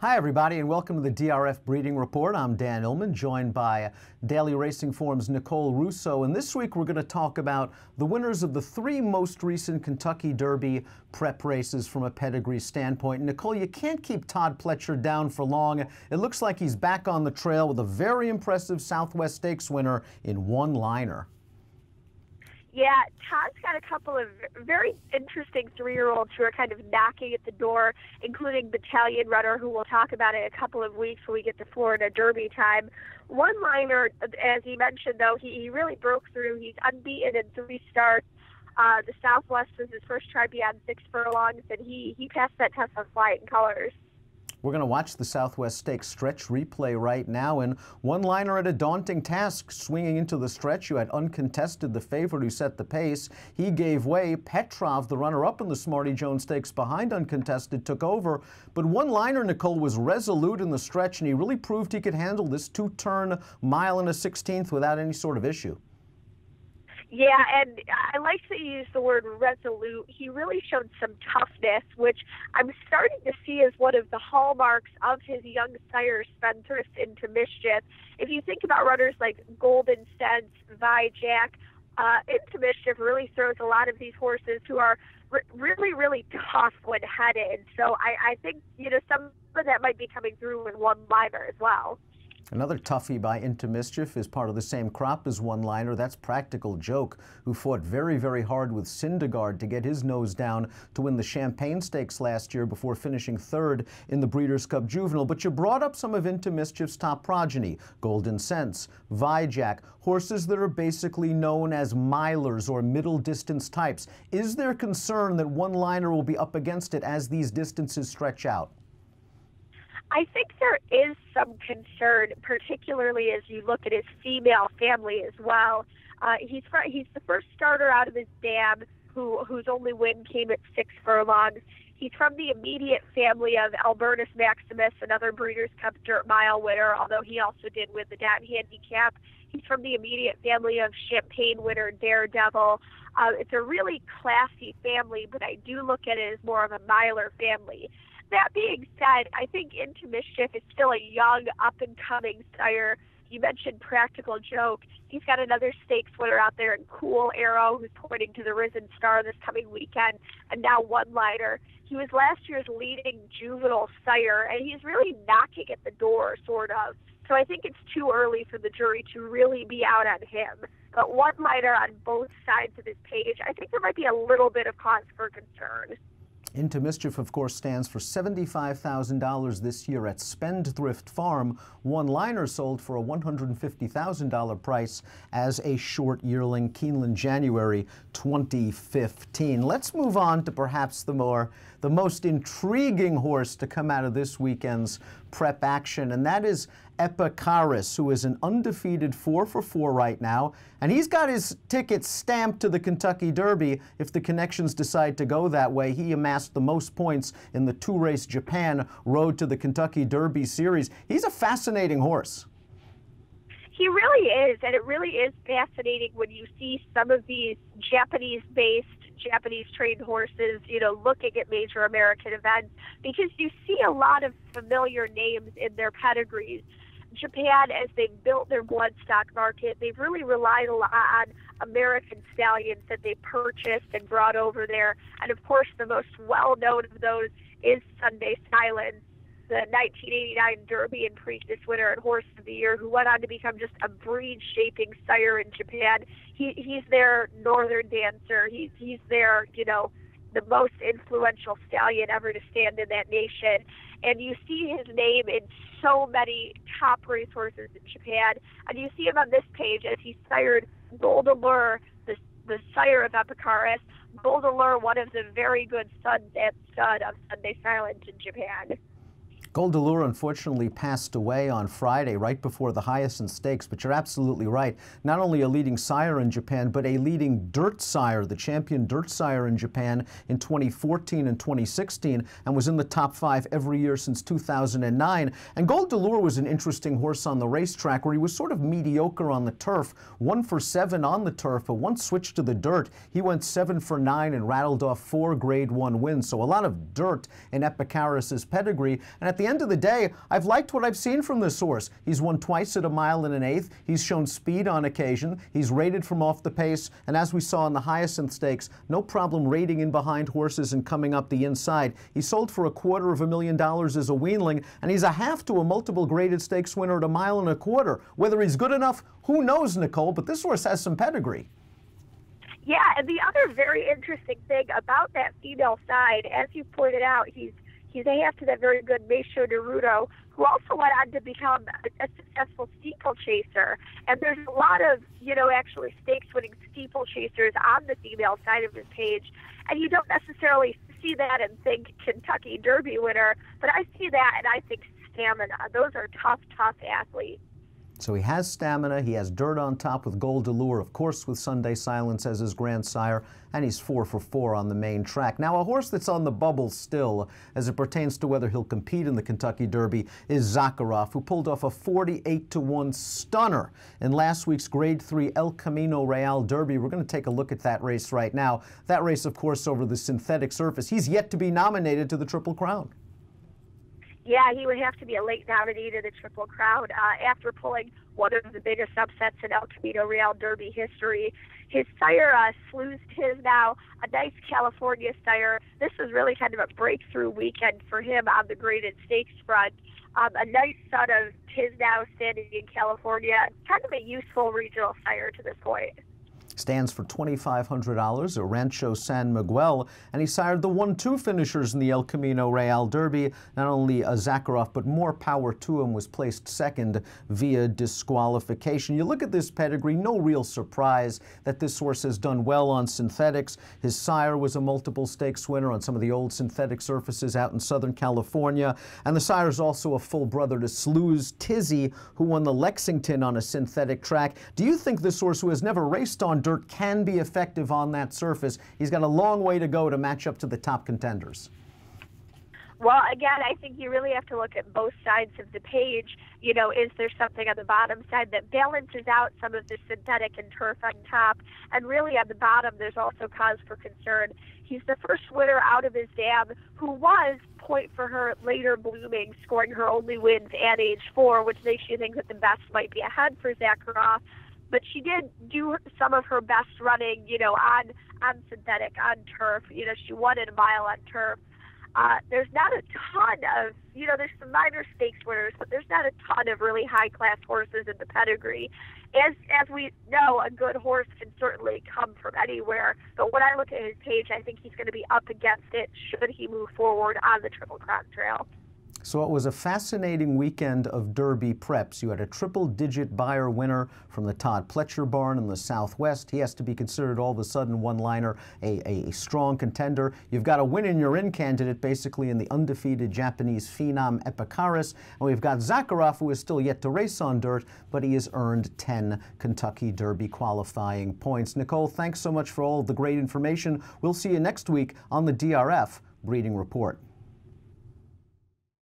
Hi, everybody, and welcome to the DRF Breeding Report. I'm Dan Illman, joined by Daily Racing Forum's Nicole Russo. And this week, we're going to talk about the winners of the three most recent Kentucky Derby prep races from a pedigree standpoint. Nicole, you can't keep Todd Pletcher down for long. It looks like he's back on the trail with a very impressive Southwest Stakes winner in one liner. Yeah, Todd's got a couple of very interesting three-year-olds who are kind of knocking at the door, including Battalion Runner, who we'll talk about in a couple of weeks when we get to Florida Derby time. One liner, as he mentioned, though, he really broke through. He's unbeaten in 3 starts. The Southwest was his first try beyond 6 furlongs, and he passed that test on flying colors. We're going to watch the Southwest Stakes stretch replay right now, and one liner at a daunting task. Swinging into the stretch, you had Uncontested, the favorite who set the pace. He gave way. Petrov, the runner-up in the Smarty Jones Stakes behind Uncontested, took over. But one liner, Nicole, was resolute in the stretch, and he really proved he could handle this 2-turn mile and a 16th without any sort of issue. Yeah, and I like that you used the word resolute. He really showed some toughness, which I'm starting to see as one of the hallmarks of his young sire, Spendthrift into Mischief. If you think about runners like Golden Sense, Vijack, Into Mischief really throws a lot of these horses who are really, really tough when headed. So I think, some of that might be coming through in one liner as well. Another toughie by Into Mischief is part of the same crop as one liner. That's Practical Joke, who fought very, very hard with Syndergaard to get his nose down to win the Champagne Stakes last year before finishing 3rd in the Breeders' Cup Juvenile. But you brought up some of Into Mischief's top progeny, Golden Sense, Vijack, horses that are basically known as milers or middle distance types. Is there concern that one liner will be up against it as these distances stretch out? I think there is some concern, particularly as you look at his female family as well. He's the first starter out of his dam whose only win came at 6 furlongs. He's from the immediate family of Albertus Maximus, another Breeders' Cup Dirt Mile winner, although he also did win the Dat Handicap. He's from the immediate family of Champagne winner Daredevil. It's a really classy family, but I do look at it as more of a miler family. That being said, I think Into Mischief is still a young, up-and-coming sire. You mentioned Practical Joke. He's got another stakes winner out there in Cool Arrow, who's pointing to the Risen Star this coming weekend, and now one liner. He was last year's leading juvenile sire, and he's really knocking at the door, sort of. So I think it's too early for the jury to really be out on him. But one liner on both sides of his page, I think there might be a little bit of cause for concern. Into Mischief, of course, stands for $75,000 this year at Spendthrift Farm. One liner sold for a $150,000 price as a short yearling, Keeneland, January 2015. Let's move on to perhaps the most intriguing horse to come out of this weekend's prep action, and that is Epicharis, who is an undefeated 4-for-4 right now, and he's got his ticket stamped to the Kentucky Derby. If the connections decide to go that way, he amassed the most points in the 2-race Japan Road to the Kentucky Derby series. He's a fascinating horse. He really is, and it really is fascinating when you see some of these Japanese-based, Japanese-trained horses, looking at major American events, because you see a lot of familiar names in their pedigrees. Japan, as they've built their bloodstock market, they've really relied a lot on American stallions that they purchased and brought over there. And of course, the most well-known of those is Sunday Silence, the 1989 Derby and Preakness winner and Horse of the Year, who went on to become just a breed-shaping sire in Japan. He's their Northern Dancer. He's their, the most influential stallion ever to stand in that nation. And you see his name in so many top racehorses in Japan. And you see him on this page as he sired Gold Allure, the sire of Epicharis. Gold Allure, one of the very good sons and stud of Sunday Silence in Japan. Gold Allure unfortunately passed away on Friday, right before the Hyacinth Stakes, but you're absolutely right. Not only a leading sire in Japan, but a leading dirt sire, the champion dirt sire in Japan in 2014 and 2016, and was in the top 5 every year since 2009. And Gold Allure was an interesting horse on the racetrack where he was sort of mediocre on the turf, 1 for 7 on the turf, but once switched to the dirt, he went 7 for 9 and rattled off 4 Grade 1 wins. So a lot of dirt in Epicharis' pedigree. And at the end of the day, I've liked what I've seen from this horse. He's won twice at 1 1/8 miles. He's shown speed on occasion. He's rated from off the pace. And as we saw in the Hyacinth Stakes, no problem rating in behind horses and coming up the inside. He sold for $250,000 as a weanling, and he's a half to a multiple graded stakes winner at 1.25 miles. Whether he's good enough, who knows, Nicole, but this horse has some pedigree. Yeah, and the other very interesting thing about that female side, as you pointed out, he's a half to that very good Russo de Russo, who also went on to become a successful steeplechasers. And there's a lot of, actually stakes-winning steeplechasers on the female side of his page. And you don't necessarily see that and think Kentucky Derby winner, but I see that and I think stamina. Those are tough athletes. So he has stamina, he has dirt on top with Gold Allure, of course with Sunday Silence as his grandsire, and he's 4 for 4 on the main track. Now, a horse that's on the bubble still, as it pertains to whether he'll compete in the Kentucky Derby, is Zakaroff, who pulled off a 48-1 stunner in last week's Grade 3 El Camino Real Derby. We're going to take a look at that race right now. That race, of course, over the synthetic surface. He's yet to be nominated to the Triple Crown. Yeah, he would have to be a late nominee to the Triple Crown after pulling one of the biggest upsets in El Camino Real Derby history. His sire, Slews Tisnow, a nice California sire. This was really kind of a breakthrough weekend for him on the graded stakes front. A nice son of Tisnow standing in California, kind of a useful regional sire to this point. Stands for $2,500 at Rancho San Miguel, and he sired the 1-2 finishers in the El Camino Real Derby. Not only Zakharov, but More Power to Him was placed second via disqualification. You look at this pedigree, no real surprise that this horse has done well on synthetics. His sire was a multiple stakes winner on some of the old synthetic surfaces out in Southern California, and the sire is also a full brother to Slews Tizzy, who won the Lexington on a synthetic track. Do you think this horse, who has never raced on dirt, can be effective on that surface? He's got a long way to go to match up to the top contenders. Well, again, I think you really have to look at both sides of the page. Is there something on the bottom side that balances out some of the synthetic and turf on top? And really on the bottom, there's also cause for concern. He's the first winner out of his dam who was, point for her, later blooming, scoring her only wins at age 4, which makes you think that the best might be ahead for Zakharov. But she did do some of her best running, on synthetic, on turf. She won at 1 mile on turf. There's not a ton of, there's some minor stakes winners, but there's not a ton of really high-class horses in the pedigree. As we know, a good horse can certainly come from anywhere. But when I look at his page, I think he's going to be up against it should he move forward on the Triple Crown Trail. So it was a fascinating weekend of Derby preps. You had a triple-digit buyer winner from the Todd Pletcher barn in the Southwest. He has to be considered all of a sudden one-liner, a strong contender. You've got a win-in-your-in candidate basically in the undefeated Japanese phenom Epicharis. And we've got Zakharov, who is still yet to race on dirt, but he has earned 10 Kentucky Derby qualifying points. Nicole, thanks so much for all of the great information. We'll see you next week on the DRF Breeding Report.